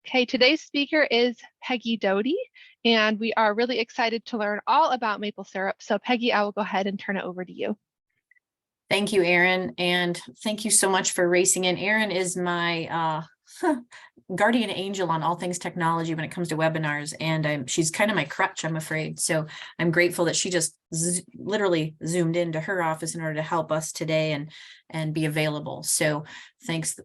Okay, today's speaker is Peggy Doty, and we are really excited to learn all about maple syrup. So Peggy, I will go ahead and turn it over to you. Thank you, Erin, and thank you so much for racing in. Erin is my guardian angel on all things technology when it comes to webinars, and she's kind of my crutch, I'm afraid. So I'm grateful that she just literally zoomed into her office in order to help us today and be available. So thanks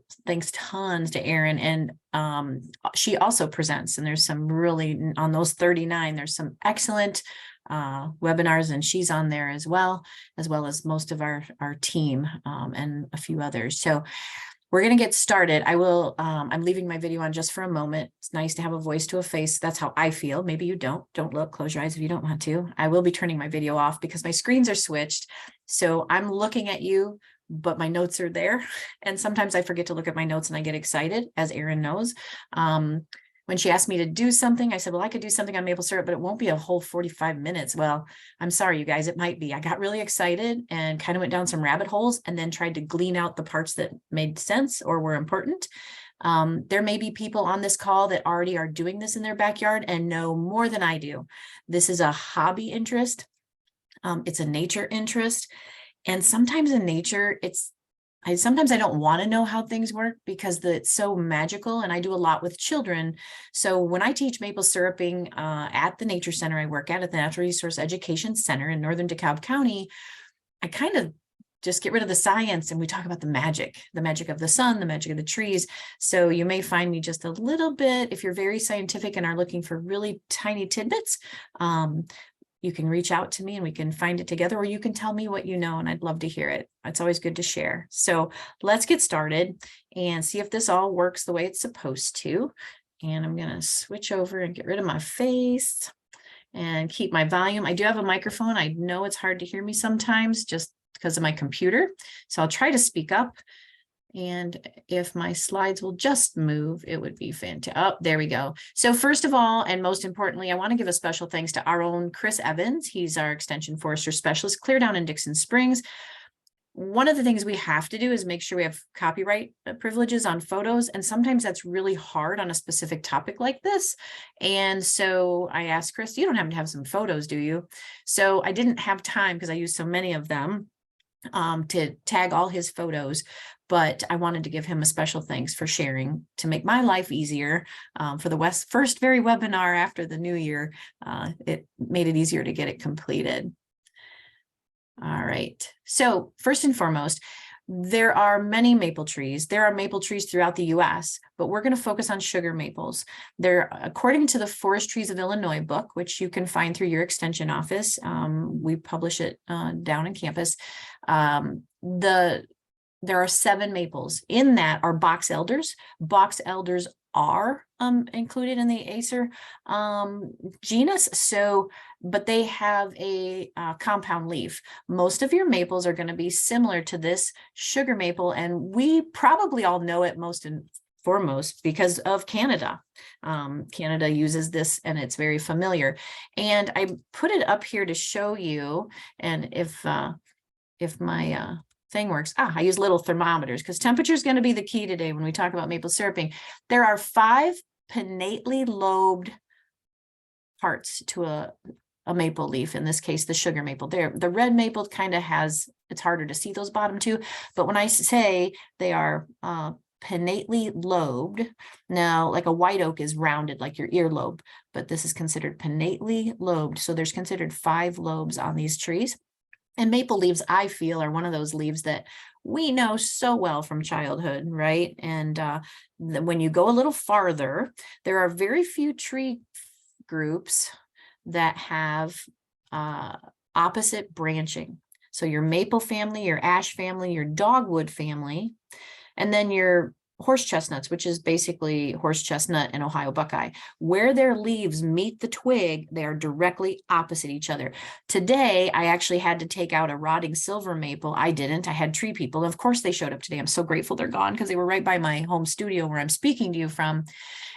tons to Erin. And she also presents, and there's some really, on those 39, there's some excellent webinars, and she's on there as well as most of our team and a few others. So we're going to get started. I'm leaving my video on just for a moment. It's nice to have a voice to a face. That's how I feel. Maybe you don't look, close your eyes if you don't want to. I will be turning my video off because my screens are switched. So I'm looking at you, but my notes are there. And sometimes I forget to look at my notes and I get excited, as Erin knows. When she asked me to do something, I said, well, I could do something on maple syrup, but it won't be a whole 45 minutes. Well, I'm sorry, you guys, it might be. I got really excited and kind of went down some rabbit holes and then tried to glean out the parts that made sense or were important. There may be people on this call that already are doing this in their backyard and know more than I do. This is a hobby interest. It's a nature interest. And sometimes in nature, sometimes I don't want to know how things work because it's so magical, and I do a lot with children. So when I teach maple syruping at the nature center I work at the Natural Resource Education Center in Northern DeKalb County, I kind of just get rid of the science and we talk about the magic of the sun, the magic of the trees. So you may find me just a little bit, if you're very scientific and are looking for really tiny tidbits, you can reach out to me and we can find it together, or you can tell me what you know, and I'd love to hear it. It's always good to share. So let's get started and see if this all works the way it's supposed to. And I'm going to switch over and get rid of my face and keep my volume. I do have a microphone. I know it's hard to hear me sometimes just because of my computer. So I'll try to speak up. And if my slides will just move, it would be fantastic. Oh, there we go. So first of all, and most importantly, I want to give a special thanks to our own Chris Evans. He's our Extension Forester Specialist, clear down in Dixon Springs. One of the things we have to do is make sure we have copyright privileges on photos. And sometimes that's really hard on a specific topic like this. And so I asked Chris, you don't happen to have some photos, do you? So I didn't have time because I used so many of them to tag all his photos. But I wanted to give him a special thanks for sharing to make my life easier for the first very webinar after the new year. It made it easier to get it completed. All right. So first and foremost, there are many maple trees. There are maple trees throughout the U.S., but we're going to focus on sugar maples. They're, according to the Forest Trees of Illinois book, which you can find through your extension office. We publish it down in campus. There are 7 maples. In that are box elders. Box elders are included in the Acer genus. So, but they have a compound leaf. Most of your maples are going to be similar to this sugar maple, and we probably all know it most and foremost because of Canada. Canada uses this, and it's very familiar. And I put it up here to show you, and if my thing works. I use little thermometers because temperature is going to be the key today when we talk about maple syruping. There are 5 pinnately lobed parts to a maple leaf, in this case, the sugar maple. The red maple kind of it's harder to see those bottom 2, but when I say they are pinnately lobed, now like a white oak is rounded like your earlobe, but this is considered pinnately lobed. So there's considered 5 lobes on these trees. And maple leaves, I feel, are one of those leaves that we know so well from childhood, right? And when you go a little farther, there are very few tree groups that have opposite branching. So your maple family, your ash family, your dogwood family, and then your horse chestnuts, which is basically horse chestnut and Ohio buckeye. Where their leaves meet the twig, they are directly opposite each other. Today, I actually had to take out a rotting silver maple. I didn't. I had tree people. Of course, they showed up today. I'm so grateful they're gone because they were right by my home studio where I'm speaking to you from.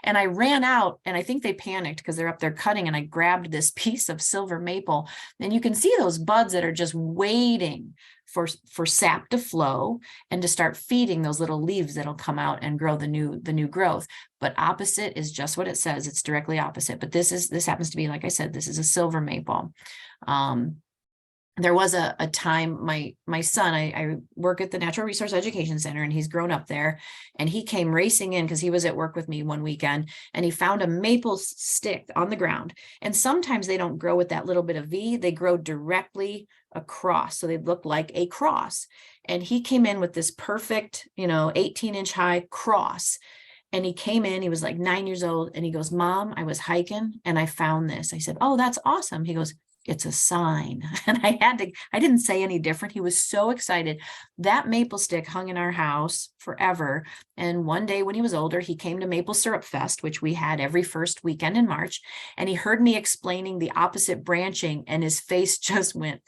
And I ran out, and I think they panicked because they're up there cutting, and I grabbed this piece of silver maple. And you can see those buds that are just waiting for sap to flow and to start feeding those little leaves that'll come out and grow the new growth. But opposite is just what it says. It's directly opposite. But this happens to be, like I said, this is a silver maple. There was a time my son, I work at the Natural Resource Education Center, and he's grown up there, and he came racing in because he was at work with me one weekend, and he found a maple stick on the ground. And sometimes they don't grow with that little bit of V, they grow directly across. So they look like a cross. And he came in with this perfect, 18-inch high cross. And he came in, he was like 9 years old, and he goes, "Mom, I was hiking and I found this." I said, "Oh, that's awesome." He goes, "It's a sign." And I didn't say any different. He was so excited. That maple stick hung in our house forever. And one day when he was older, he came to Maple Syrup Fest, which we had every first weekend in March. And he heard me explaining the opposite branching, and his face just went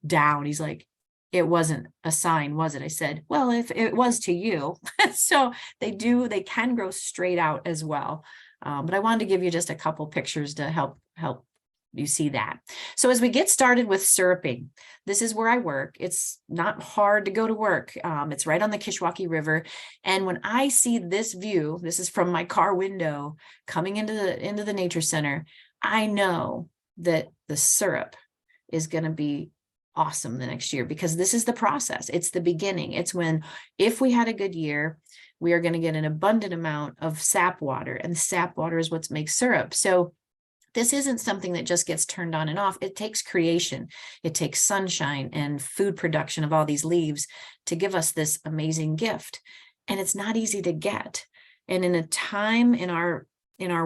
down. He's like, "It wasn't a sign, was it?" I said, "Well, if it was to you." So they can grow straight out as well. But I wanted to give you just a couple pictures to help you see that. So as we get started with syruping, this is where I work. It's not hard to go to work. It's right on the Kishwaukee River. And when I see this view, this is from my car window coming into the nature center, I know that the syrup is going to be awesome the next year, because this is the process. It's the beginning. It's when, if we had a good year, we are going to get an abundant amount of sap water, and sap water is what makes syrup. So this isn't something that just gets turned on and off. It takes creation. It takes sunshine and food production of all these leaves to give us this amazing gift. And it's not easy to get. And in a time in our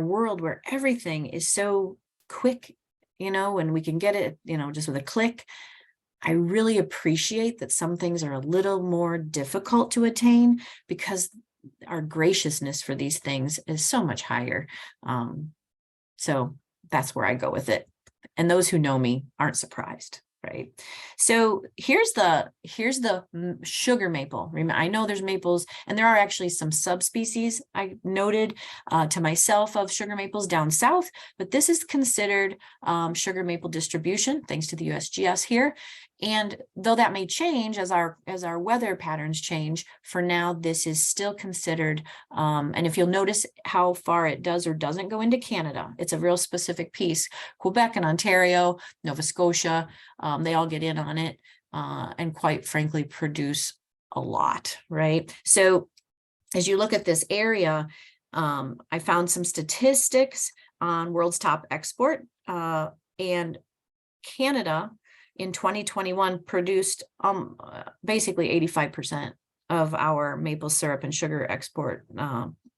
world where everything is so quick, and we can get it, just with a click, I really appreciate that some things are a little more difficult to attain, because our graciousness for these things is so much higher. So that's where I go with it. And those who know me aren't surprised, right? So here's the sugar maple. I know there's maples, and there are actually some subspecies I noted to myself of sugar maples down south, but this is considered sugar maple distribution, thanks to the USGS here. And though that may change as our weather patterns change, for now, this is still considered. And if you'll notice how far it does or doesn't go into Canada, it's a real specific piece. Quebec and Ontario, Nova Scotia, they all get in on it, and quite frankly, produce a lot, right? So as you look at this area, I found some statistics on world's top export, and Canada in 2021 produced basically 85% of our maple syrup and sugar export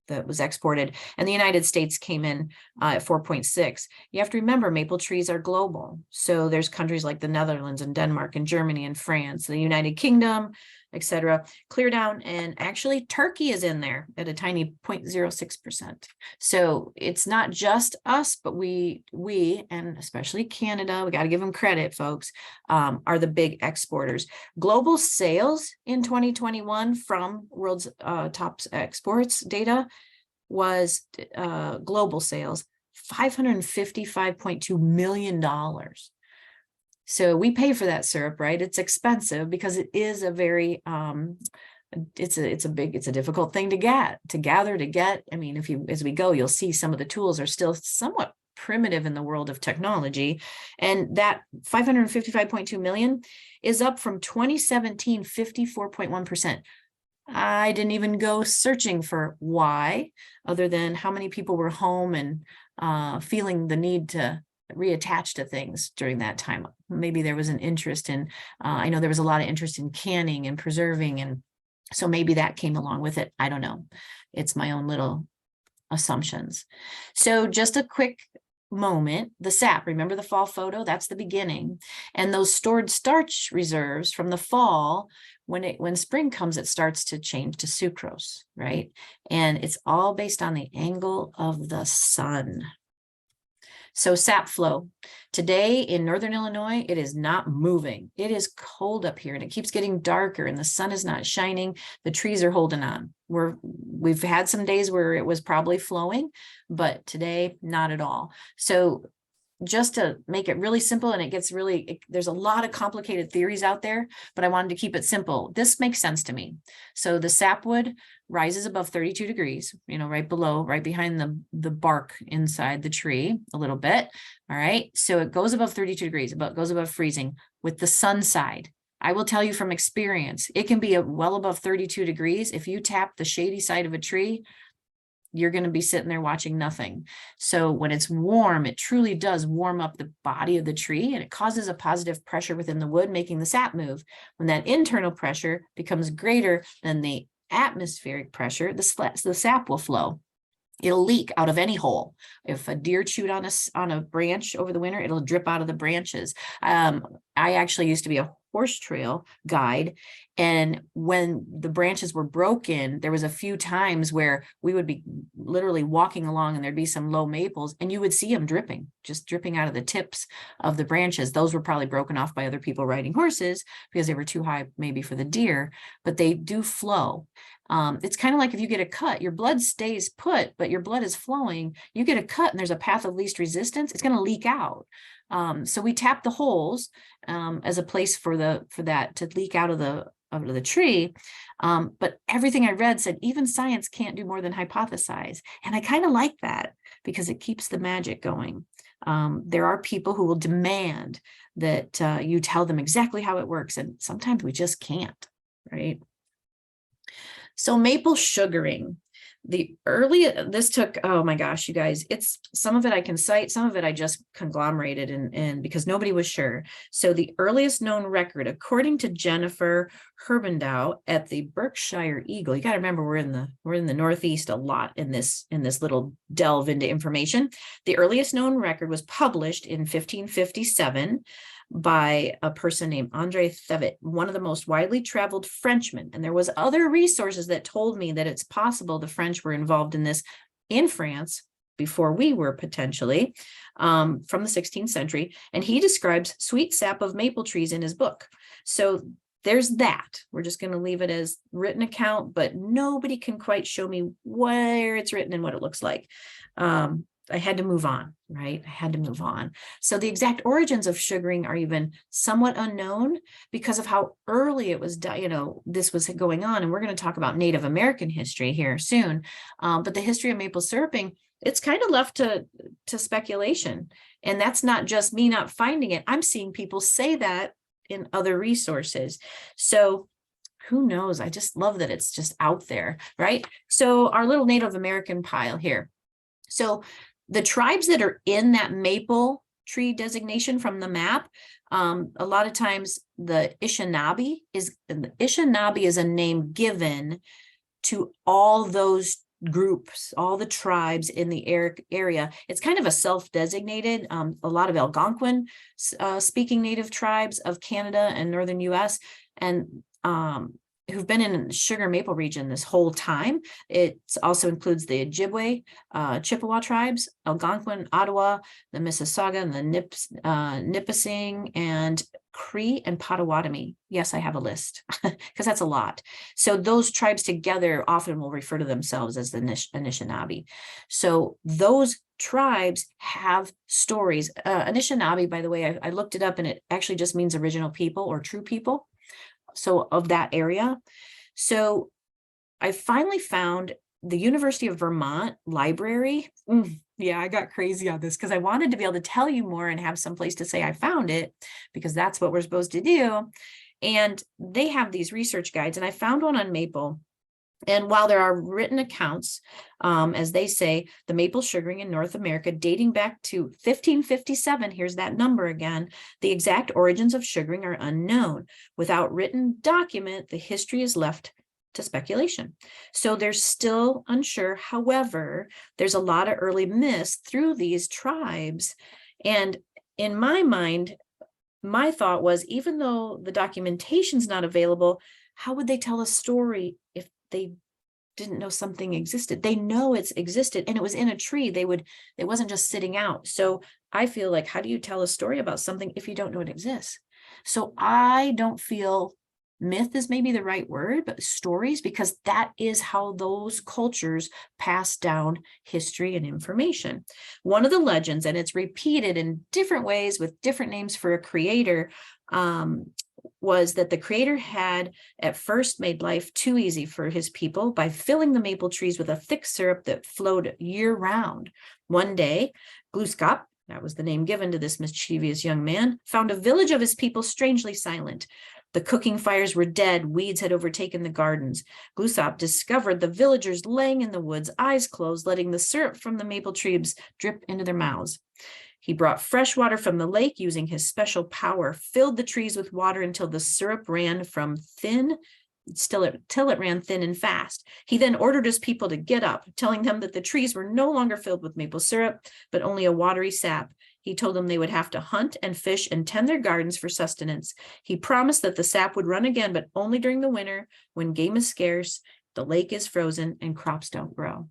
that was exported, and the United States came in at 4.6. You have to remember, maple trees are global. So there's countries like the Netherlands and Denmark and Germany and France, the United Kingdom, etc. Clear down, and actually Turkey is in there at a tiny 0.06%. So it's not just us, but we and especially Canada, we got to give them credit, folks, are the big exporters. Global sales in 2021 from world's top exports data was global sales $555.2 million. So we pay for that syrup, right? It's expensive because it is a very, it's a difficult thing to gather. I mean, as we go, you'll see some of the tools are still somewhat primitive in the world of technology. And that 555.2 million is up from 2017, 54.1%. I didn't even go searching for why, other than how many people were home and feeling the need to reattach to things during that time. Maybe there was an interest in, I know there was a lot of interest in canning and preserving, and so maybe that came along with it. I don't know. It's my own little assumptions. So just a quick moment, the sap, remember the fall photo? That's the beginning. And those stored starch reserves from the fall, when spring comes, it starts to change to sucrose, right? And it's all based on the angle of the sun. So sap flow. Today in Northern Illinois, it is not moving. It is cold up here, and it keeps getting darker, and the sun is not shining. The trees are holding on. We've had some days where it was probably flowing, but today, not at all. So just to make it really simple, and it gets really, there's a lot of complicated theories out there, but I wanted to keep it simple. This makes sense to me. So the sapwood rises above 32 degrees, right below, right behind the bark inside the tree a little bit. All right. So it goes above 32 degrees, goes above freezing with the sun side. I will tell you from experience, it can be well above 32 degrees. If you tap the shady side of a tree, you're going to be sitting there watching nothing. So when it's warm, it truly does warm up the body of the tree, and it causes a positive pressure within the wood, making the sap move. When that internal pressure becomes greater than the atmospheric pressure, the sap will flow. It'll leak out of any hole. If a deer chewed on a branch over the winter, it'll drip out of the branches. I actually used to be a horse trail guide, and when the branches were broken, there was a few times where we would be literally walking along and there'd be some low maples, and you would see them just dripping out of the tips of the branches. Those were probably broken off by other people riding horses because they were too high maybe for the deer, but they do flow. It's kind of like if you get a cut, your blood stays put, but your blood is flowing. You get a cut and there's a path of least resistance, it's going to leak out. So we tap the holes as a place for that to leak out of the tree. But everything I read said even science can't do more than hypothesize. And I kind of like that because it keeps the magic going. There are people who will demand that you tell them exactly how it works. And sometimes we just can't, right? So maple sugaring. This took, oh my gosh, you guys, it's some of it I can cite, some of it I just conglomerated and because nobody was sure. So the earliest known record, according to Jennifer Herbendow at the Berkshire Eagle, you got to remember we're in the Northeast a lot in this little delve into information. The earliest known record was published in 1557 by a person named Andre Thevet, one of the most widely traveled Frenchmen. And there was other resources that told me that it's possible the French were involved in this in France before we were potentially, from the 16th century. And he describes sweet sap of maple trees in his book. So there's that. We're just going to leave it as written account, but nobody can quite show me where it's written and what it looks like. I had to move on, right? I had to move on. So the exact origins of sugaring are even somewhat unknown because of how early it was, this was going on. And we're going to talk about Native American history here soon. But the history of maple syruping, it's kind of left to speculation. And that's not just me not finding it. I'm seeing people say that in other resources. So who knows? I just love that it's just out there, right? So our little Native American pile here. So the tribes that are in that maple tree designation from the map, a lot of times the Anishinaabe is a name given to all those groups, all the tribes in the area. It's kind of a self-designated, a lot of Algonquin speaking native tribes of Canada and northern US, and who've been in the sugar maple region this whole time. It also includes the Ojibwe, Chippewa tribes, Algonquin, Ottawa, the Mississauga, and the Nipissing, and Cree and Potawatomi. Yes, I have a list because that's a lot. So those tribes together often will refer to themselves as the Anishinaabe. So those tribes have stories. Anishinaabe, by the way, I looked it up and it actually just means original people or true people. So of that area. So I finally found the University of Vermont library. Yeah, I got crazy on this because I wanted to be able to tell you more and have some place to say I found it, because that's what we're supposed to do. And they have these research guides, and I found one on maple. And while there are written accounts, as they say, the maple sugaring in North America dating back to 1557, here's that number again, the exact origins of sugaring are unknown. Without written document, the history is left to speculation. So they're still unsure. However, there's a lot of early myths through these tribes. And in my mind, my thought was, even though the documentation's not available, how would they tell a story if they didn't know something existed? They know it's existed and it was in a tree. It wasn't just sitting out. So I feel like, how do you tell a story about something if you don't know it exists? So I don't feel myth is maybe the right word, but stories, because that is how those cultures pass down history and information. One of the legends, and it's repeated in different ways with different names for a creator, was that the creator had at first made life too easy for his people by filling the maple trees with a thick syrup that flowed year round. One day, Glooskap, that was the name given to this mischievous young man, found a village of his people strangely silent. The cooking fires were dead, weeds had overtaken the gardens. Glooskap discovered the villagers laying in the woods, eyes closed, letting the syrup from the maple trees drip into their mouths. He brought fresh water from the lake using his special power, filled the trees with water until the syrup ran from thin, till it ran thin and fast. He then ordered his people to get up, telling them that the trees were no longer filled with maple syrup, but only a watery sap. He told them they would have to hunt and fish and tend their gardens for sustenance. He promised that the sap would run again, but only during the winter when game is scarce, the lake is frozen, and crops don't grow.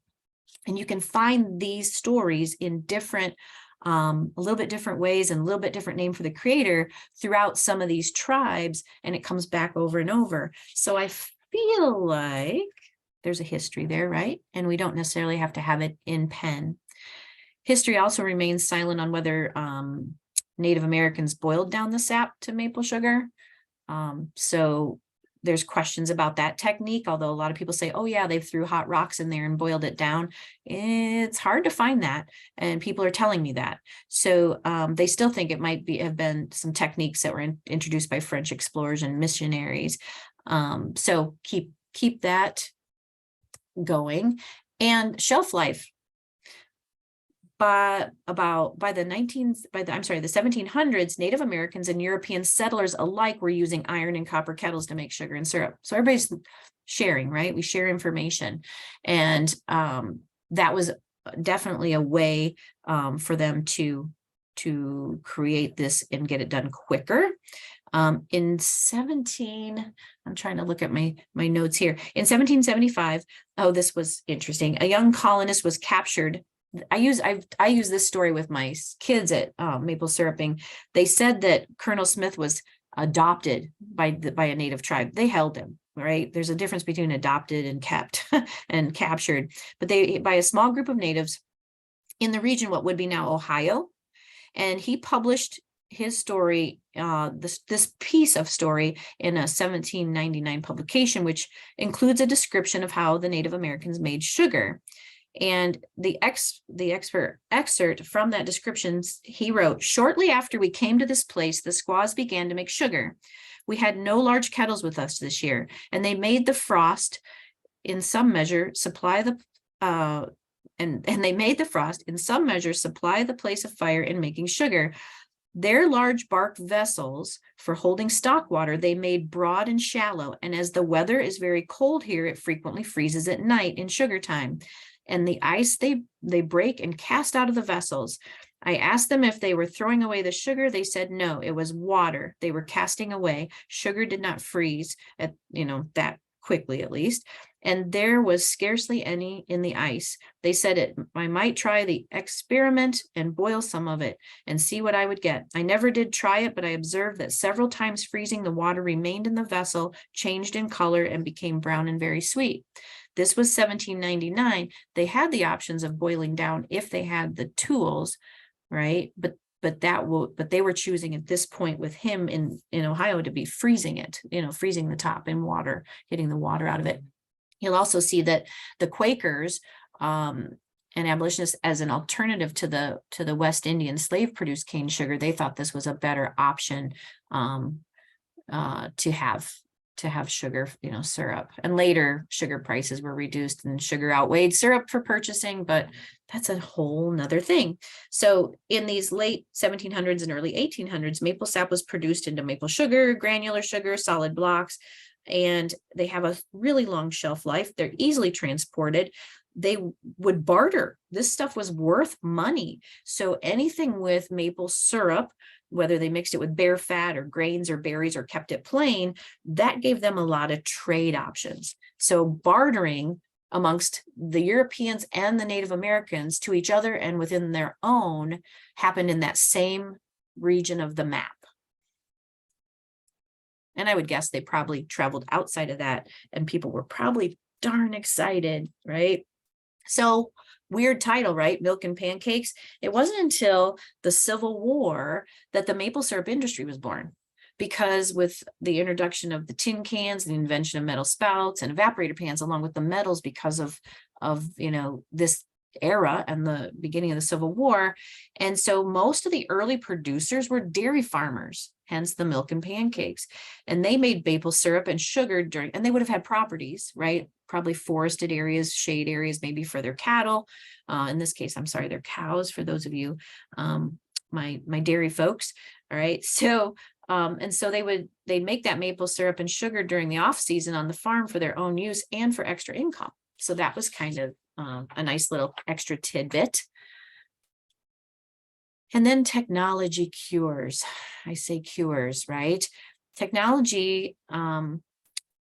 And you can find these stories in different a little bit different ways and a little bit different name for the creator throughout some of these tribes, and it comes back over and over. So I feel like there's a history there, right? And we don't necessarily have to have it in pen. History also remains silent on whether Native Americans boiled down the sap to maple sugar. So there's questions about that technique, although a lot of people say, oh yeah, they threw hot rocks in there and boiled it down. It's hard to find that, and people are telling me that. So they still think it might have been some techniques that were introduced by French explorers and missionaries. So keep that going. And shelf life. By the 1700s, Native Americans and European settlers alike were using iron and copper kettles to make sugar and syrup. So everybody's sharing, right? We share information. And that was definitely a way for them to create this and get it done quicker. I'm trying to look at my notes here. In 1775, oh, this was interesting. A young colonist was captured. I use this story with my kids at maple syruping. They said that Colonel Smith was adopted by a native tribe. They held him, right? There's a difference between adopted and kept and captured, but by a small group of natives in the region, what would be now Ohio. And he published his story, this piece of story, in a 1799 publication, which includes a description of how the Native Americans made sugar. And the excerpt from that description, he wrote, shortly after we came to this place, the squaws began to make sugar. We had no large kettles with us this year, and they made the frost in some measure supply the place of fire in making sugar. Their large bark vessels for holding stock water they made broad and shallow, and as the weather is very cold here, it frequently freezes at night in sugar time. And the ice they break and cast out of the vessels. I asked them if they were throwing away the sugar. They said no, it was water they were casting away. Sugar did not freeze at that quickly, at least. And there was scarcely any in the ice. They said I might try the experiment and boil some of it and see what I would get. I never did try it, but I observed that several times freezing, the water remained in the vessel, changed in color, and became brown and very sweet. This was 1799. They had the options of boiling down if they had the tools, right? But they were choosing at this point with him in Ohio to be freezing it, freezing the top in water, getting the water out of it. You'll also see that the Quakers and abolitionists, as an alternative to the West Indian slave produced cane sugar, they thought this was a better option to have sugar, syrup. And later sugar prices were reduced and sugar outweighed syrup for purchasing, but that's a whole nother thing. So in these late 1700s and early 1800s, maple sap was produced into maple sugar, granular sugar, solid blocks, and they have a really long shelf life. They're easily transported. They would barter. This stuff was worth money. So anything with maple syrup, whether they mixed it with bear fat or grains or berries or kept it plain, that gave them a lot of trade options. So bartering amongst the Europeans and the Native Americans to each other and within their own happened in that same region of the map. And I would guess they probably traveled outside of that, and people were probably darn excited, right? So weird title, right? Milk and pancakes. It wasn't until the Civil War that the maple syrup industry was born, because with the introduction of the tin cans, the invention of metal spouts and evaporator pans, along with the metals, because of this era and the beginning of the Civil War. And so most of the early producers were dairy farmers, hence the milk and pancakes. And they made maple syrup and sugar and they would have had properties, right? Probably forested areas, shade areas, maybe for their cattle. In this case, I'm sorry, their cows, for those of you, my dairy folks. All right. So, and so they'd make that maple syrup and sugar during the off season on the farm for their own use and for extra income. So that was kind of a nice little extra tidbit. And then technology cures. I say cures, right? Technology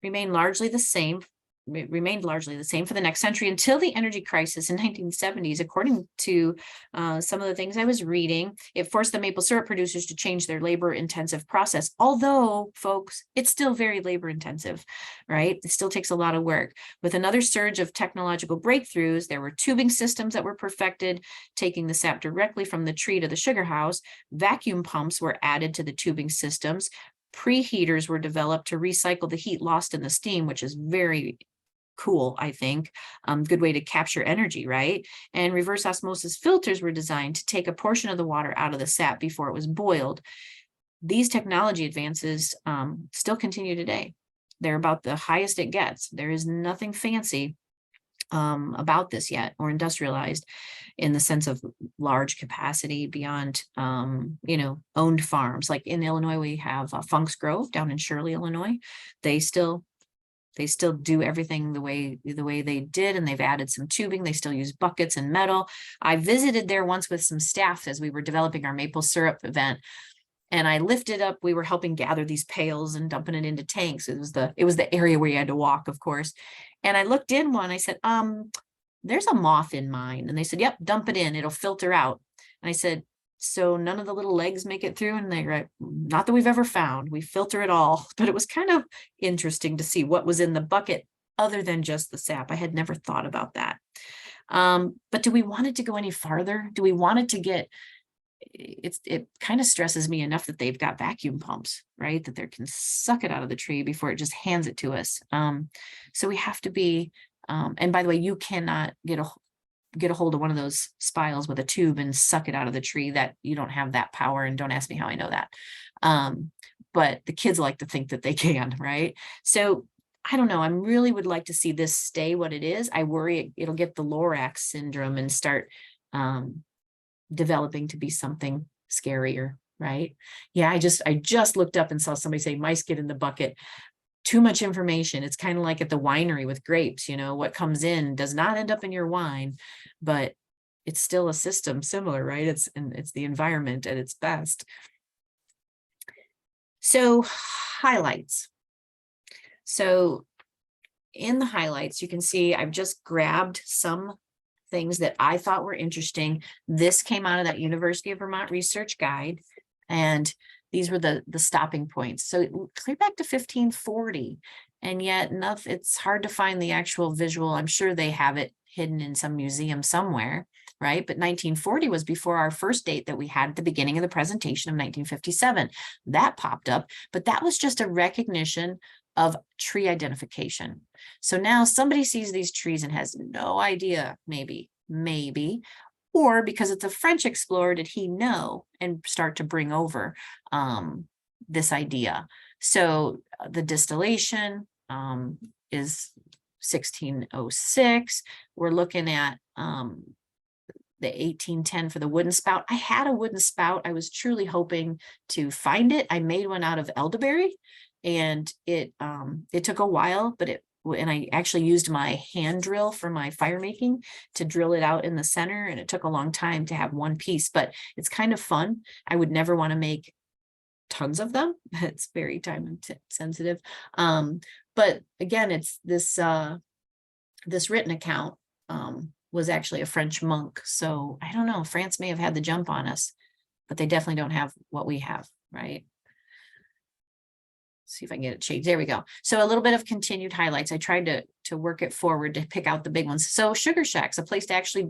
remained largely the same for the next century until the energy crisis in 1970s. According to some of the things I was reading, it forced the maple syrup producers to change their labor intensive process. Although, folks, it's still very labor intensive, right? It still takes a lot of work. With another surge of technological breakthroughs, there were tubing systems that were perfected, taking the sap directly from the tree to the sugar house. Vacuum pumps were added to the tubing systems. Preheaters were developed to recycle the heat lost in the steam, which is very cool, I think. Good way to capture energy, right? And reverse osmosis filters were designed to take a portion of the water out of the sap before it was boiled. These technology advances still continue today. They're about the highest it gets. There is nothing fancy about this yet, or industrialized in the sense of large capacity beyond, owned farms. Like in Illinois, we have Funk's Grove down in Shirley, Illinois. They still do everything the way they did, and they've added some tubing. They still use buckets and metal. I visited there once with some staff as we were developing our maple syrup event, and I lifted up, we were helping gather these pails and dumping it into tanks. It was the area where you had to walk, of course. And I looked in one, I said, there's a moth in mine. And they said, yep, dump it in, it'll filter out. And I said, so none of the little legs make it through? And they're like, not that we've ever found, we filter it all. But it was kind of interesting to see what was in the bucket other than just the sap. I had never thought about that. But do we want it to go any farther? Do we want it to get, it kind of stresses me enough that they've got vacuum pumps, right? That they can suck it out of the tree before it just hands it to us. So we have to be, and by the way, you cannot get a hold of one of those spiles with a tube and suck it out of the tree. That you don't have that power, and don't ask me how I know that. But the kids like to think that they can, right? So I don't know. I really would like to see this stay what it is. I worry it'll get the Lorax syndrome and start developing to be something scarier, right? Yeah, I just looked up and saw somebody say mice get in the bucket. Too much information. It's kind of like at the winery with grapes, what comes in does not end up in your wine, but it's still a system similar, right? It's the environment at its best. So highlights. So in the highlights, you can see I've just grabbed some things that I thought were interesting. This came out of that University of Vermont research guide, and these were the stopping points. So clear back to 1540, and yet it's hard to find the actual visual. I'm sure they have it hidden in some museum somewhere, right? But 1940 was before our first date that we had at the beginning of the presentation of 1957. That popped up, but that was just a recognition of tree identification. So now somebody sees these trees and has no idea, maybe, or because it's a French explorer, did he know and start to bring over this idea. So the distillation is 1606. We're looking at the 1810 for the wooden spout. I had a wooden spout. I was truly hoping to find it. I made one out of elderberry, and it took a while, and I actually used my hand drill for my fire making to drill it out in the center, and it took a long time to have one piece, but it's kind of fun. I would never want to make tons of them. It's very time sensitive. But again, it's this written account was actually a French monk. So I don't know, France may have had the jump on us, but they definitely don't have what we have, right? see if I can get it changed. There we go. So a little bit of continued highlights. I tried to work it forward to pick out the big ones. So Sugar Shack's a place to actually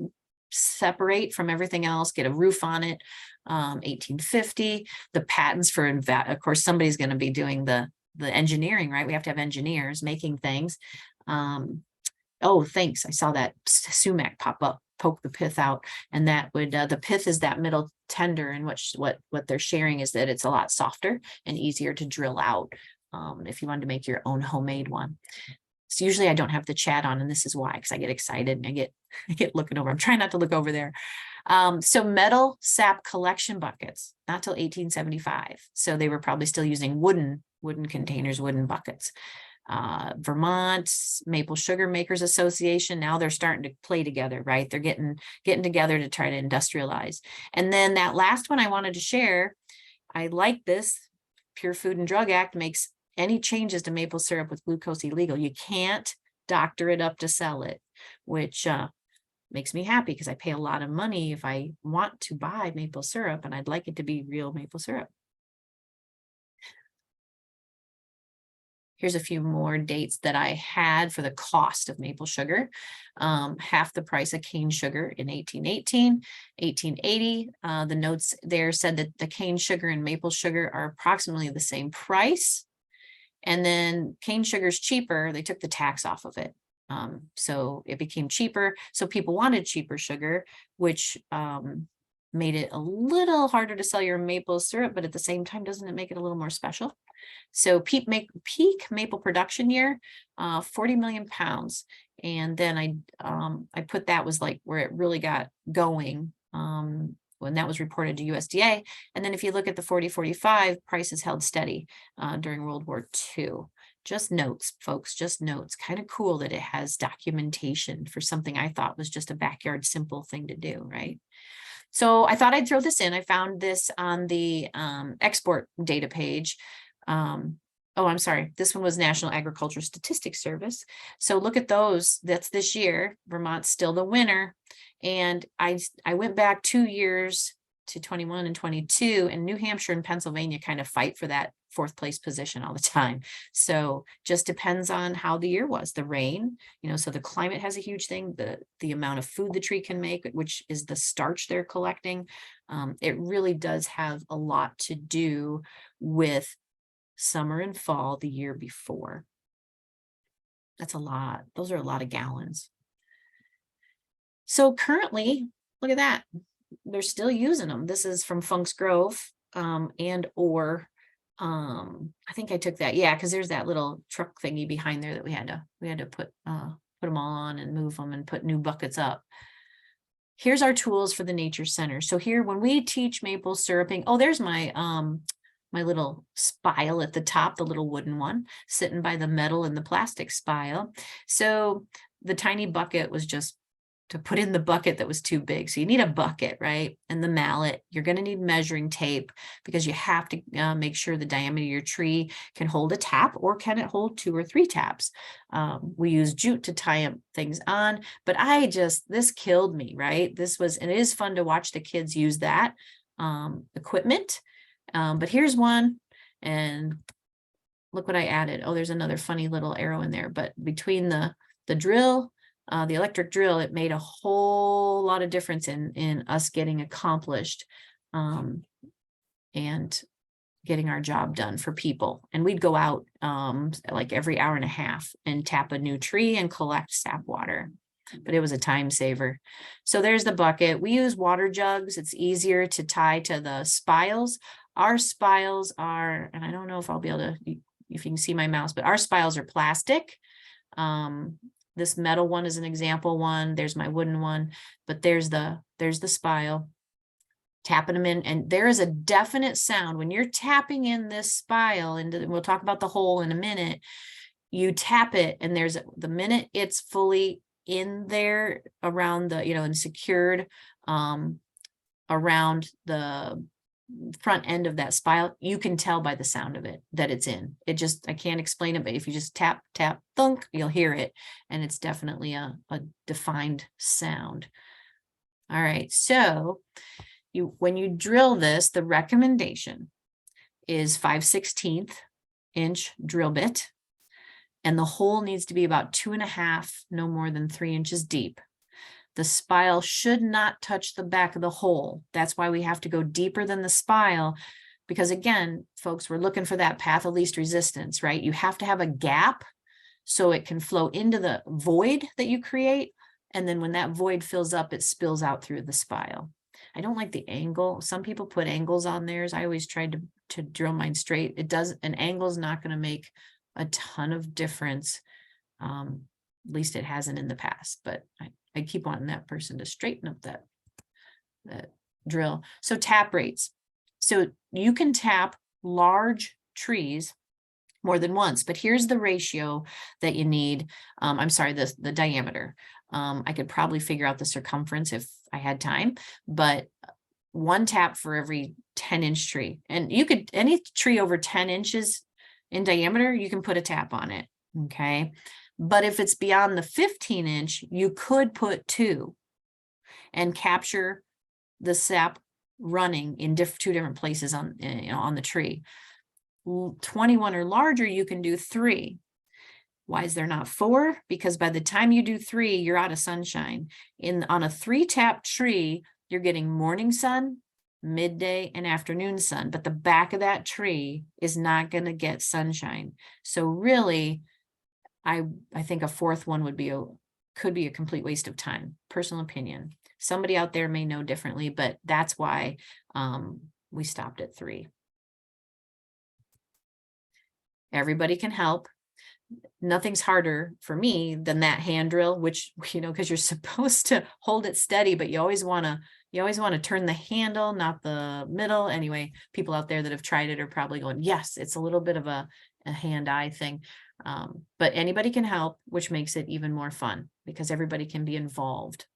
separate from everything else, get a roof on it. 1850, the patents for, of course, somebody's going to be doing the engineering, right? We have to have engineers making things. Oh, thanks. I saw that sumac pop up, poke the pith out, and that would, the pith is that middle tender, and what they're sharing is that it's a lot softer and easier to drill out if you wanted to make your own homemade one. So usually I don't have the chat on, and this is why, because I get excited and I get looking over. I'm trying not to look over there. So metal sap collection buckets, not till 1875. So they were probably still using wooden containers, wooden buckets. Vermont Maple Sugar Makers Association, now they're starting to play together, right? They're getting together to try to industrialize. And then that last one I wanted to share, I like this. Pure Food and Drug Act makes any changes to maple syrup with glucose illegal. You can't doctor it up to sell it, which makes me happy because I pay a lot of money if I want to buy maple syrup, and I'd like it to be real maple syrup. Here's a few more dates that I had for the cost of maple sugar. Half the price of cane sugar in 1818, 1880. The notes there said that the cane sugar and maple sugar are approximately the same price. And then cane sugar is cheaper. They took the tax off of it. So it became cheaper. So people wanted cheaper sugar, which made it a little harder to sell your maple syrup, but at the same time, doesn't it make it a little more special? So peak maple production year, 40 million pounds. And then I put that was like where it really got going when that was reported to USDA. And then if you look at the 40-45, prices held steady during World War II. Just notes, folks, just notes. Kind of cool that it has documentation for something I thought was just a backyard simple thing to do, right? So I thought I'd throw this in. I found this on the export data page. Oh, I'm sorry. This one was National Agricultural Statistics Service. So look at those. That's this year. Vermont's still the winner. And I went back 2 years to 21 and 22, and New Hampshire and Pennsylvania kind of fight for that 4th place position all the time. So just depends on how the year was, the rain, so the climate has a huge thing, the amount of food the tree can make, which is the starch they're collecting. It really does have a lot to do with summer and fall the year before. That's a lot. Those are a lot of gallons. So currently, look at that. They're still using them. This is from Funk's Grove I think I took that. Yeah, because there's that little truck thingy behind there that we had to put them all on and move them and put new buckets up. Here's our tools for the Nature Center. So here, when we teach maple syruping, oh, there's my my little spile at the top, the little wooden one, sitting by the metal and the plastic spile. So the tiny bucket was just to put in the bucket that was too big. So you need a bucket, right? And the mallet. You're going to need measuring tape because you have to make sure the diameter of your tree can hold a tap, or can it hold 2 or 3 taps? We use jute to tie things on, but this killed me, right? And it is fun to watch the kids use that equipment. But here's one, and look what I added. Oh, there's another funny little arrow in there, but between the drill, the electric drill, it made a whole lot of difference in us getting accomplished and getting our job done for people. And we'd go out like every hour and a half and tap a new tree and collect sap water. But it was a time saver. So there's the bucket. We use water jugs. It's easier to tie to the spiles. Our spiles are, and I don't know if I'll be able to, if you can see my mouse, but our spiles are plastic. This metal one is an example one. There's my wooden one, but there's the spile. Tapping them in, and there is a definite sound when you're tapping in this spile, and we'll talk about the hole in a minute. You tap it, and the minute it's fully in there around the, and secured around the front end of that spile, you can tell by the sound of it that it's in. I can't explain it, but if you just tap, tap, thunk, you'll hear it. And it's definitely a defined sound. All right. So when you drill this, the recommendation is 5/16 inch drill bit, and the hole needs to be about 2.5, no more than 3 inches deep. The spile should not touch the back of the hole. That's why we have to go deeper than the spile, because again, folks, we're looking for that path of least resistance, right? You have to have a gap so it can flow into the void that you create. And then when that void fills up, it spills out through the spile. I don't like the angle. Some people put angles on theirs. I always tried to drill mine straight. An angle is not going to make a ton of difference. At least it hasn't in the past, but I keep wanting that person to straighten up that drill. So tap rates. So you can tap large trees more than once, but here's the ratio that you need. I'm sorry, the diameter. I could probably figure out the circumference if I had time, but 1 tap for every 10-inch tree. And you could, any tree over 10 inches in diameter, you can put a tap on it. Okay. But if it's beyond the 15-inch, you could put 2 and capture the sap running in 2 different places on the tree. 21 or larger, you can do 3. Why is there not 4? Because by the time you do 3, you're out of sunshine. On a 3-tap tree, you're getting morning sun, midday, and afternoon sun, but the back of that tree is not going to get sunshine. So really, I think a 4th one could be a complete waste of time. Personal opinion. Somebody out there may know differently, but that's why we stopped at 3. Everybody can help. Nothing's harder for me than that hand drill, which, because you're supposed to hold it steady, but you always want to turn the handle, not the middle. Anyway, people out there that have tried it are probably going, yes, it's a little bit of a hand-eye thing. But anybody can help, which makes it even more fun because everybody can be involved.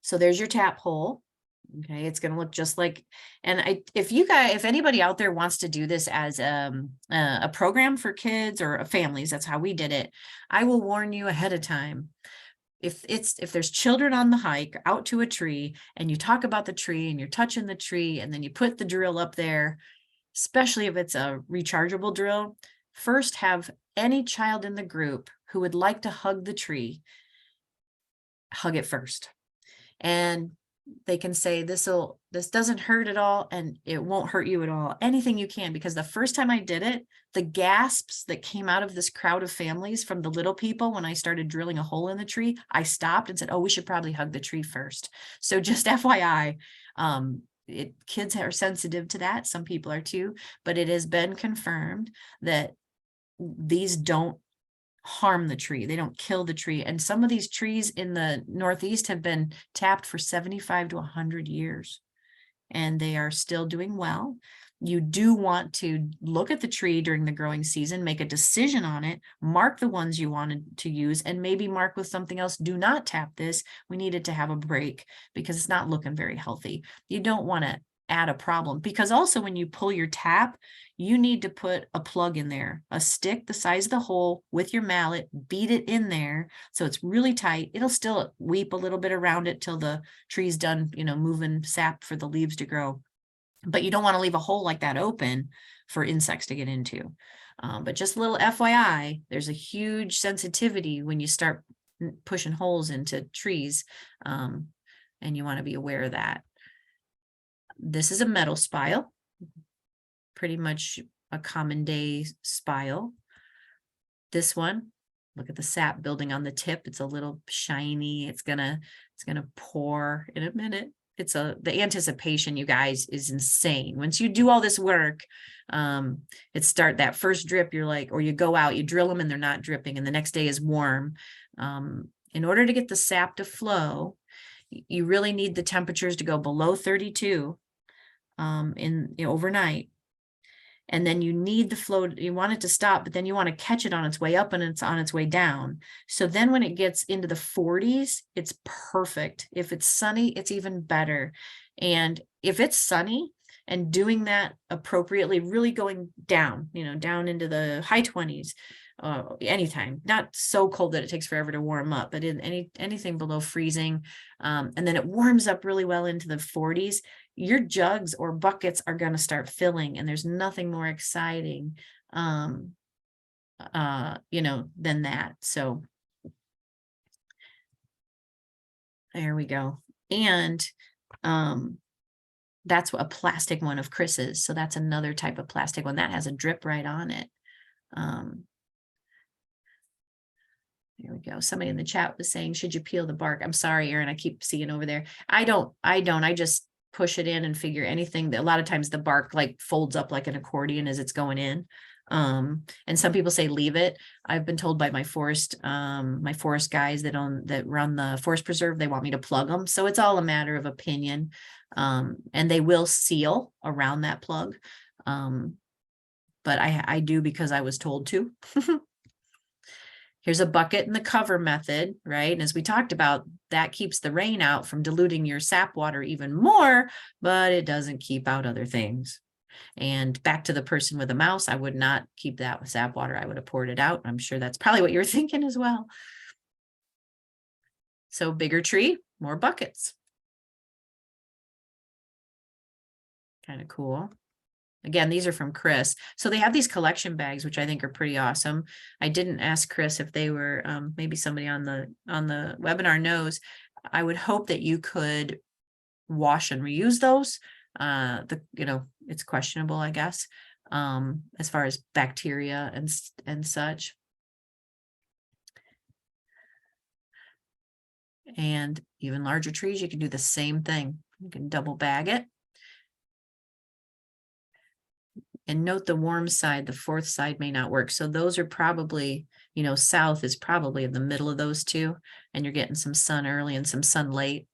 So there's your tap hole. Okay, it's going to look just like, and if anybody out there wants to do this as a program for kids or families, that's how we did it. I will warn you ahead of time. If there's children on the hike out to a tree and you talk about the tree and you're touching the tree and then you put the drill up there, especially if it's a rechargeable drill, first have any child in the group who would like to hug the tree, hug it first. And they can say, this doesn't hurt at all, and it won't hurt you at all. Anything you can, because the first time I did it, the gasps that came out of this crowd of families from the little people when I started drilling a hole in the tree, I stopped and said, oh, we should probably hug the tree first. So just FYI, kids are sensitive to that. Some people are too, but it has been confirmed that these don't harm the tree. They don't kill the tree. And some of these trees in the Northeast have been tapped for 75 to 100 years, and they are still doing well. You do want to look at the tree during the growing season, make a decision on it, mark the ones you wanted to use, and maybe mark with something else. Do not tap this. We needed to have a break because it's not looking very healthy. You don't want to add a problem, because also when you pull your tap, you need to put a plug in there, a stick the size of the hole with your mallet, beat it in there so it's really tight. It'll still weep a little bit around it till the tree's done, moving sap for the leaves to grow. But you don't want to leave a hole like that open for insects to get into. But just a little FYI, there's a huge sensitivity when you start pushing holes into trees, and you want to be aware of that. This is a metal spile, pretty much a common day spile. This one, look at the sap building on the tip. It's a little shiny. It's gonna pour in a minute. The anticipation, you guys, is insane. Once you do all this work, that first drip, you're like, or you go out, you drill them and they're not dripping, and the next day is warm. In order to get the sap to flow, you really need the temperatures to go below 32 overnight. And then you need the flow, you want it to stop, but then you want to catch it on its way up and it's on its way down. So then when it gets into the 40s, it's perfect. If it's sunny, it's even better. And if it's sunny and doing that appropriately, really going down, down into the high 20s, anytime, not so cold that it takes forever to warm up, but in anything below freezing. And then it warms up really well into the 40s. your jugs or buckets are going to start filling, and there's nothing more exciting, than that. So there we go. And, that's what a plastic one of Chris's. So that's another type of plastic one that has a drip right on it. There we go. Somebody in the chat was saying, should you peel the bark? I'm sorry, Erin, I keep seeing over there. I don't, I just push it in and figure anything that a lot of times the bark like folds up like an accordion as it's going in. And some people say leave it. I've been told by my forest guys that run the forest preserve, they want me to plug them. So it's all a matter of opinion. And they will seal around that plug. But I do because I was told to. Here's a bucket and the cover method, right? And as we talked about, that keeps the rain out from diluting your sap water even more, but it doesn't keep out other things. And back to the person with a mouse, I would not keep that with sap water. I would have poured it out. I'm sure that's probably what you're thinking as well. So bigger tree, more buckets. Kind of cool. Again, these are from Chris. So they have these collection bags, which I think are pretty awesome. I didn't ask Chris if they were, maybe somebody on the webinar knows. I would hope that you could wash and reuse those. It's questionable, I guess, as far as bacteria and such. And even larger trees, you can do the same thing. You can double bag it. And note the warm side, the fourth side may not work. So those are probably, south is probably in the middle of those two, and you're getting some sun early and some sun late.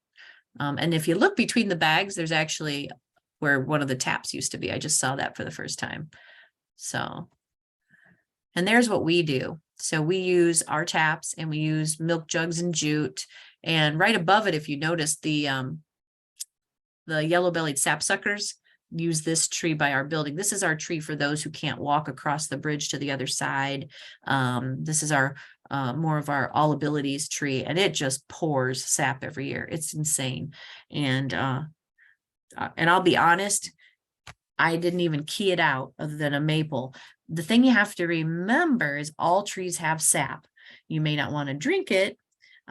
And if you look between the bags, there's actually where one of the taps used to be. I just saw that for the first time. So, and there's what we do. So we use our taps and we use milk jugs and jute. And right above it, if you notice, the yellow-bellied sapsuckers use this tree by our building. This is our tree for those who can't walk across the bridge to the other side. This is our more of our all abilities tree, and it just pours sap every year. It's insane. And I'll be honest, I didn't even key it out other than a maple. The thing you have to remember is all trees have sap. You may not want to drink it.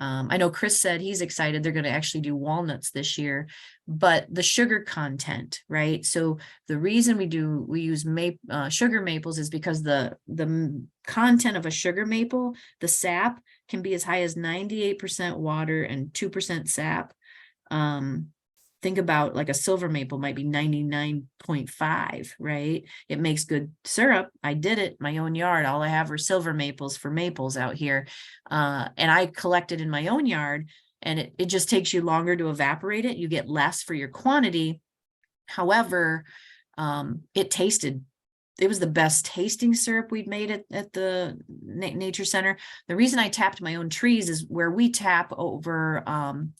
I know Chris said he's excited. They're going to actually do walnuts this year, but the sugar content, right? So the reason we use sugar maples is because the content of a sugar maple, the sap can be as high as 98% water and 2% sap. Think about like a silver maple might be 99.5, right? It makes good syrup. I did it my own yard. All I have are silver maples for maples out here. And I collected in my own yard, and it just takes you longer to evaporate it. You get less for your quantity. However, it was the best tasting syrup we'd made at the nature center. The reason I tapped my own trees is where we tap over,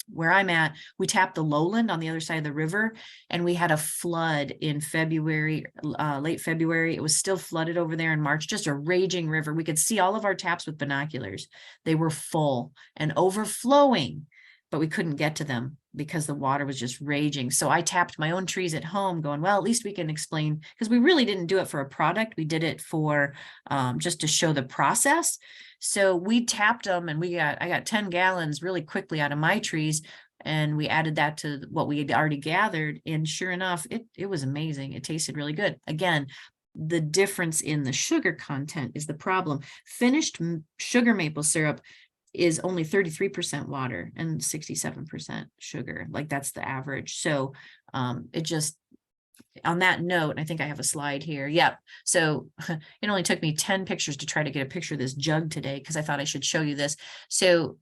where I'm at, we tap the lowland on the other side of the river, and we had a flood in February, late February. It was still flooded over there in March, just a raging river. We could see all of our taps with binoculars. They were full and overflowing, but we couldn't get to them because the water was just raging. So I tapped my own trees at home going, well, at least we can explain, because we really didn't do it for a product. We did it for just to show the process. So we tapped them, and I got 10 gallons really quickly out of my trees, and we added that to what we had already gathered. And sure enough, it was amazing. It tasted really good. Again, the difference in the sugar content is the problem. Finished sugar maple syrup is only 33% water and 67% sugar. Like that's the average. So it just, on that note, I think I have a slide here. Yep. So it only took me 10 pictures to try to get a picture of this jug today, because I thought I should show you this. So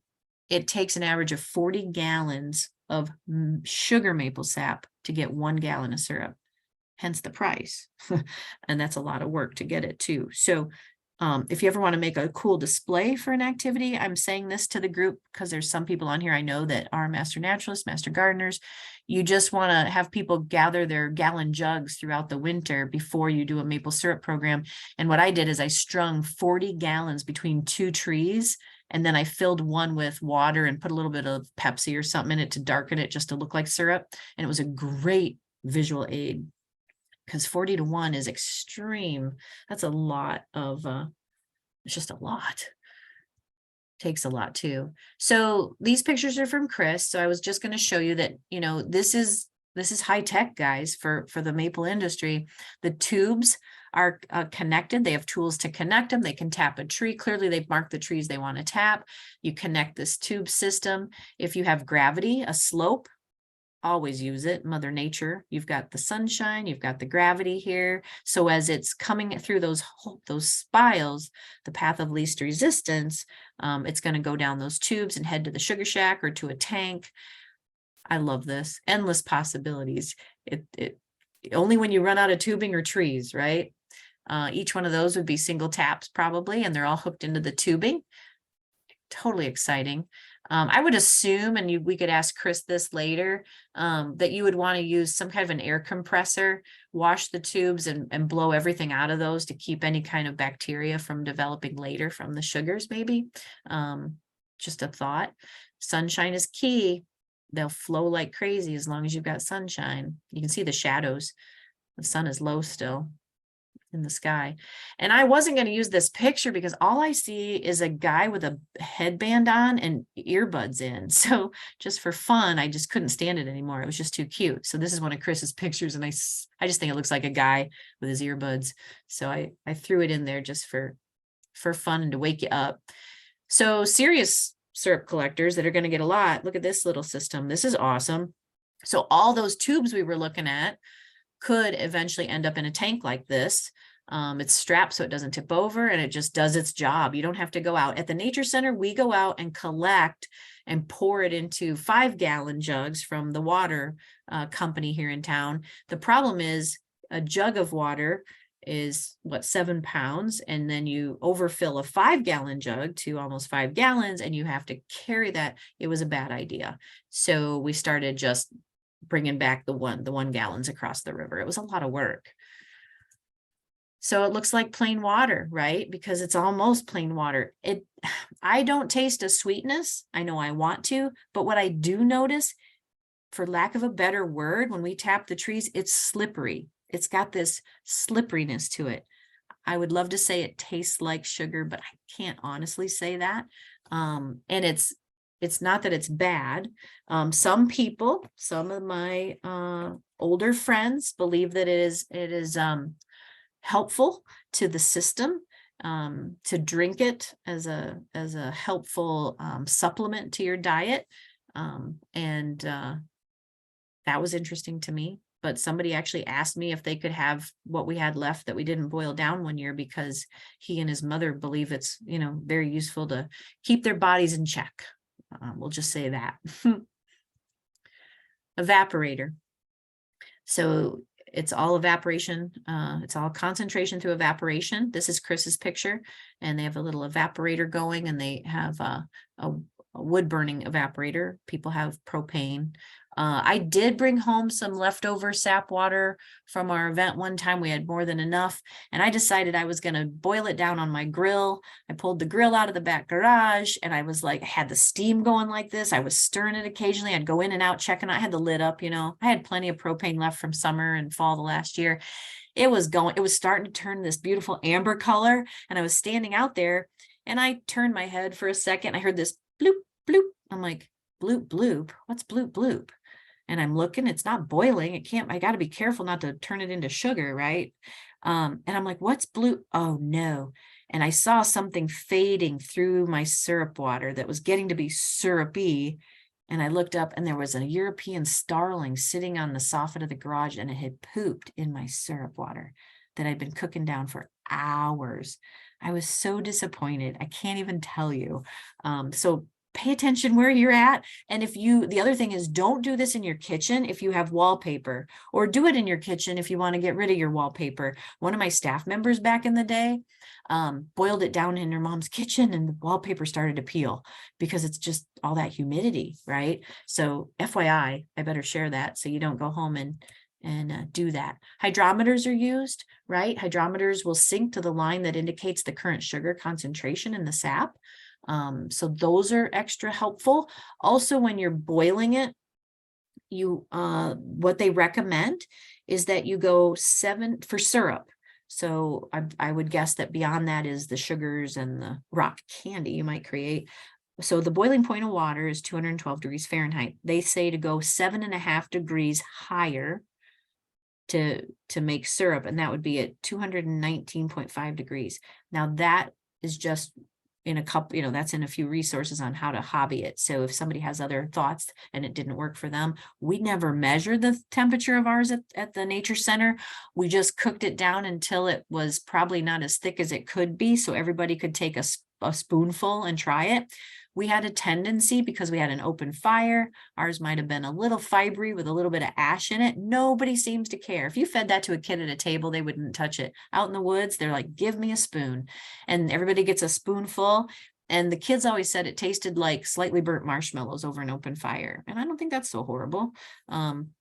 it takes an average of 40 gallons of sugar maple sap to get 1 gallon of syrup, hence the price. And that's a lot of work to get it too. So if you ever want to make a cool display for an activity, I'm saying this to the group because there's some people on here I know that are master naturalists, master gardeners. You just want to have people gather their gallon jugs throughout the winter before you do a maple syrup program. And what I did is I strung 40 gallons between 2 trees, and then I filled one with water and put a little bit of Pepsi or something in it to darken it just to look like syrup. And it was a great visual aid, because 40-to-1 is extreme. That's a lot of, it's just a lot. Takes a lot too. So these pictures are from Chris. So I was just going to show you that, you know, this is high tech, guys, for the maple industry. The tubes are connected. They have tools to connect them. They can tap a tree. Clearly they've marked the trees they want to tap. You connect this tube system. If you have gravity, a slope, always use it. Mother Nature, you've got the sunshine, you've got the gravity here. So as it's coming through those spiles, the path of least resistance, it's going to go down those tubes and head to the sugar shack or to a tank. I love this. Endless possibilities. It only when you run out of tubing or trees, right? Each one of those would be single taps probably, and they're all hooked into the tubing. Totally exciting. I would assume, and we could ask Chris this later, that you would want to use some kind of an air compressor, wash the tubes and blow everything out of those to keep any kind of bacteria from developing later from the sugars, maybe. Just a thought. Sunshine is key. They'll flow like crazy as long as you've got sunshine. You can see the shadows. The sun is low still in the sky. And I wasn't going to use this picture because all I see is a guy with a headband on and earbuds in. So just for fun, I just couldn't stand it anymore. It was just too cute. So this is one of Chris's pictures, and I just think it looks like a guy with his earbuds. So I threw it in there just for fun and to wake you up. So serious syrup collectors that are going to get a lot, look at this little system. This is awesome. So all those tubes we were looking at could eventually end up in a tank like this. It's strapped so it doesn't tip over, and it just does its job. You don't have to go out. At the Nature Center, we go out and collect and pour it into 5-gallon jugs from the water company here in town. The problem is a jug of water is 7 pounds, and then you overfill a 5-gallon jug to almost 5 gallons, and you have to carry that. It was a bad idea. So we started just bringing back the 1 gallons across the river. It was a lot of work. So it looks like plain water, right? Because it's almost plain water. I don't taste a sweetness. I know I want to, but what I do notice, for lack of a better word, when we tap the trees, it's slippery. It's got this slipperiness to it. I would love to say it tastes like sugar, but I can't honestly say that. And it's not that it's bad. Some people, some of my older friends believe that it is helpful to the system, to drink it as a helpful supplement to your diet. And that was interesting to me. But somebody actually asked me if they could have what we had left that we didn't boil down one year, because he and his mother believe it's, very useful to keep their bodies in check. We'll just say that. Evaporator. So it's all evaporation. It's all concentration through evaporation. This is Chris's picture, and they have a little evaporator going, and they have a wood burning evaporator. People have propane. I did bring home some leftover sap water from our event one time. We had more than enough, and I decided I was going to boil it down on my grill. I pulled the grill out of the back garage, and I was like, I had the steam going like this. I was stirring it occasionally. I'd go in and out, checking. I had the lid up, I had plenty of propane left from summer and fall the last year. It was starting to turn this beautiful amber color, and I was standing out there, and I turned my head for a second. I heard this bloop, bloop. I'm like, bloop, bloop. What's bloop, bloop? And I'm looking, it's not boiling. I got to be careful not to turn it into sugar, right? And I'm like, what's blue? Oh no. And I saw something fading through my syrup water that was getting to be syrupy. And I looked up, and there was a European starling sitting on the soffit of the garage, and it had pooped in my syrup water that I'd been cooking down for hours. I was so disappointed. I can't even tell you. So pay attention where you're at. And the other thing is, don't do this in your kitchen if you have wallpaper, or do it in your kitchen if you want to get rid of your wallpaper. One of my staff members back in the day boiled it down in her mom's kitchen, and the wallpaper started to peel because it's just all that humidity, right? So FYI, I better share that so you don't go home and do that. Hydrometers are used, right? Hydrometers will sync to the line that indicates the current sugar concentration in the sap. So those are extra helpful. Also, when you're boiling it, what they recommend is that you go 7 for syrup. So I would guess that beyond that is the sugars and the rock candy you might create. So the boiling point of water is 212 degrees Fahrenheit. They say to go 7.5 degrees higher to make syrup, and that would be at 219.5 degrees. Now that is just in a couple, that's in a few resources on how to hobby it. So if somebody has other thoughts and it didn't work for them, we never measured the temperature of ours at the nature center. We just cooked it down until it was probably not as thick as it could be, so everybody could take a spoonful and try it. We had a tendency, because we had an open fire, ours might have been a little fibery with a little bit of ash in it. Nobody seems to care. If you fed that to a kid at a table, they wouldn't touch it. Out in the woods, they're like, give me a spoon. And everybody gets a spoonful. And the kids always said it tasted like slightly burnt marshmallows over an open fire. And I don't think that's so horrible,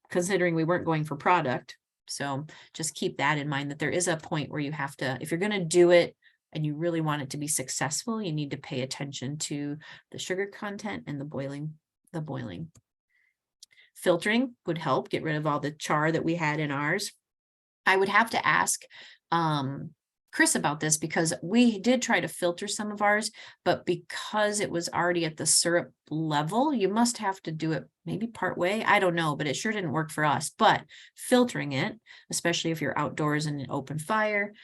considering we weren't going for product. So just keep that in mind, that there is a point where you have to, if you're going to do it, and you really want it to be successful, you need to pay attention to the sugar content and the boiling. Filtering would help get rid of all the char that we had in ours. I would have to ask Chris about this, because we did try to filter some of ours, but because it was already at the syrup level, you must have to do it maybe part way. I don't know, but it sure didn't work for us. But filtering it, especially if you're outdoors in an open fire,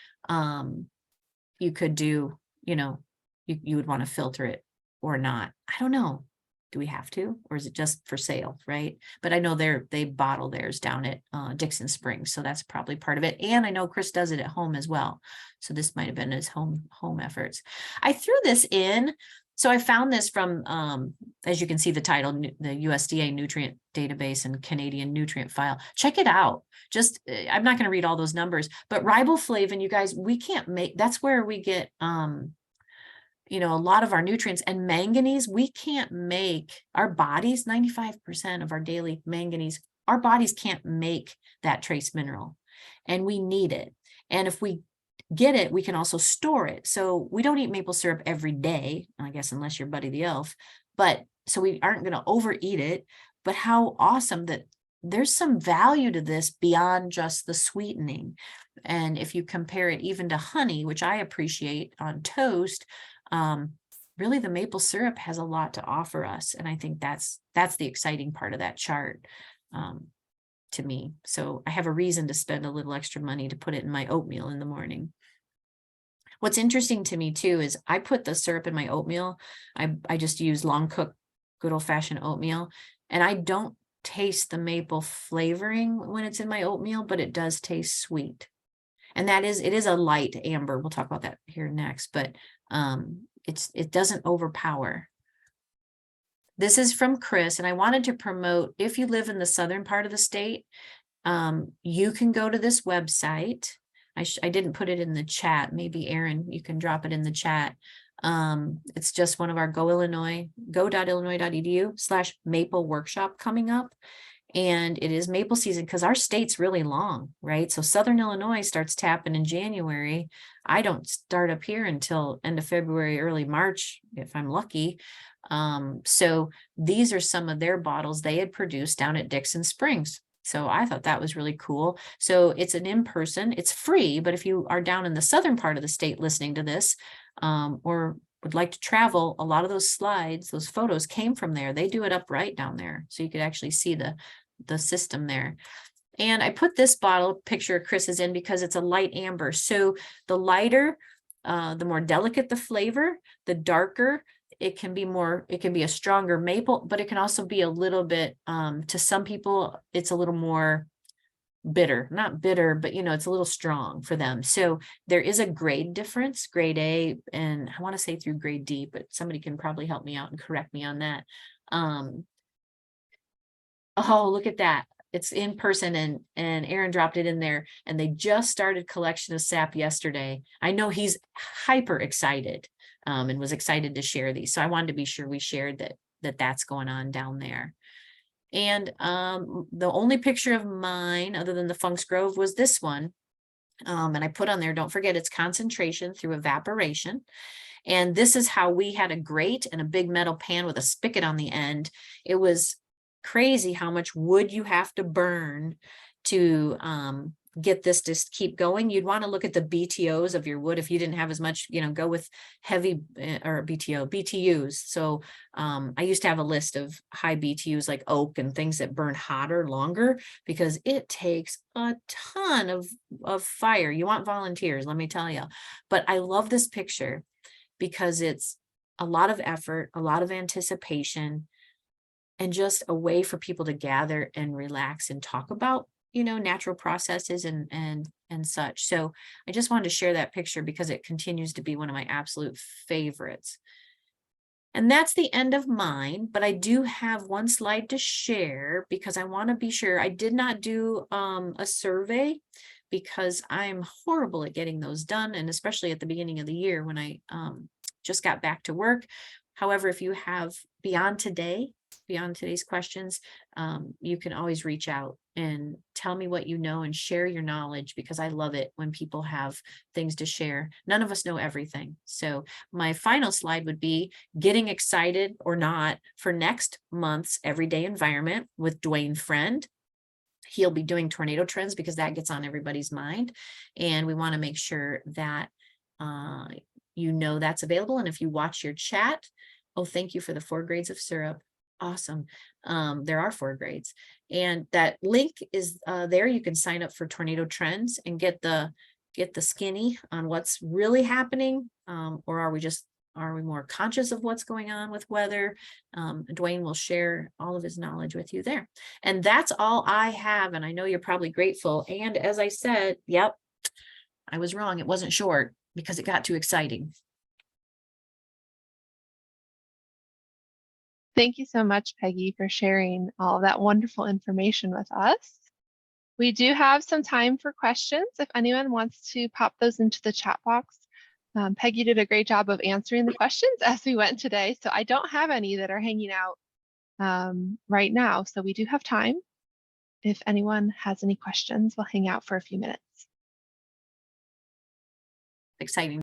you could do, you would want to filter it or not. I don't know. Do we have to, or is it just for sale? Right. But I know they bottle theirs down at Dixon Springs. So that's probably part of it. And I know Chris does it at home as well. So this might've been his home efforts. I threw this in. So I found this from, as you can see, the title, the USDA nutrient database and Canadian nutrient file. Check it out. Just, I'm not going to read all those numbers, but riboflavin, you guys, we can't make, that's where we get, a lot of our nutrients, and manganese. We can't make our bodies, 95% of our daily manganese, our bodies can't make that trace mineral, and we need it. And if we get it, we can also store it. So we don't eat maple syrup every day, I guess, unless you're Buddy the Elf, but so we aren't going to overeat it. But how awesome that there's some value to this beyond just the sweetening. And if you compare it even to honey, which I appreciate on toast, really the maple syrup has a lot to offer us. And I think that's the exciting part of that chart. To me. So I have a reason to spend a little extra money to put it in my oatmeal in the morning. What's interesting to me too is I put the syrup in my oatmeal. I just use long cooked, good old fashioned oatmeal, and I don't taste the maple flavoring when it's in my oatmeal, but it does taste sweet. And it is a light amber. We'll talk about that here next, but it doesn't overpower. This is from Chris, and I wanted to promote, if you live in the southern part of the state, you can go to this website. I didn't put it in the chat. Maybe Aaron, you can drop it in the chat. It's just one of our go.illinois.edu/maple workshop coming up. And it is maple season because our state's really long, right? So Southern Illinois starts tapping in January. I don't start up here until end of February, early March, if I'm lucky. So these are some of their bottles they had produced down at Dixon Springs. So I thought that was really cool. So it's an in-person, it's free, but if you are down in the southern part of the state listening to this, or would like to travel, a lot of those slides, those photos came from there. They do it upright down there. So you could actually see the system there. And I put this bottle picture Chris is in because it's a light amber. So the lighter, the more delicate the flavor, the darker it can be a stronger maple, but it can also be a little bit, to some people, it's a little more bitter, not bitter, but it's a little strong for them. So there is a grade difference, grade A, and I want to say through grade D, but somebody can probably help me out and correct me on that. Oh, look at that. It's in person, and Aaron dropped it in there, and they just started collection of sap yesterday. I know he's hyper excited, and was excited to share these. So I wanted to be sure we shared that's going on down there. And the only picture of mine other than the Funk's Grove was this one. And I put on there, don't forget it's concentration through evaporation. And this is how we had a grate and a big metal pan with a spigot on the end. It was crazy how much wood you have to burn to get this to keep going. You'd want to look at the BTOs of your wood. If you didn't have as much, go with heavy or BTUs. So I used to have a list of high BTUs like oak and things that burn hotter, longer, because it takes a ton of fire. You want volunteers, let me tell you. But I love this picture because it's a lot of effort, a lot of anticipation, and just a way for people to gather and relax and talk about, natural processes and such. So I just wanted to share that picture because it continues to be one of my absolute favorites. And that's the end of mine, but I do have one slide to share because I want to be sure. I did not do a survey because I'm horrible at getting those done, and especially at the beginning of the year when I just got back to work. However, if you have beyond today's questions, you can always reach out and tell me what you know and share your knowledge, because I love it when people have things to share. None of us know everything. So my final slide would be getting excited or not for next month's Everyday Environment with Dwayne Friend. He'll be doing tornado trends because that gets on everybody's mind. And we want to make sure that that's available. And if you watch your chat, oh, thank you for the 4 grades of syrup. Awesome. There are 4 grades, and that link is there. You can sign up for Tornado Trends and get the skinny on what's really happening. Or are we more conscious of what's going on with weather? Dwayne will share all of his knowledge with you there. And that's all I have. And I know you're probably grateful. And as I said, yep, I was wrong. It wasn't short because it got too exciting. Thank you so much, Peggy, for sharing all of that wonderful information with us. We do have some time for questions if anyone wants to pop those into the chat box. Peggy did a great job of answering the questions as we went today, so I don't have any that are hanging out right now. So we do have time. If anyone has any questions, we'll hang out for a few minutes. Exciting.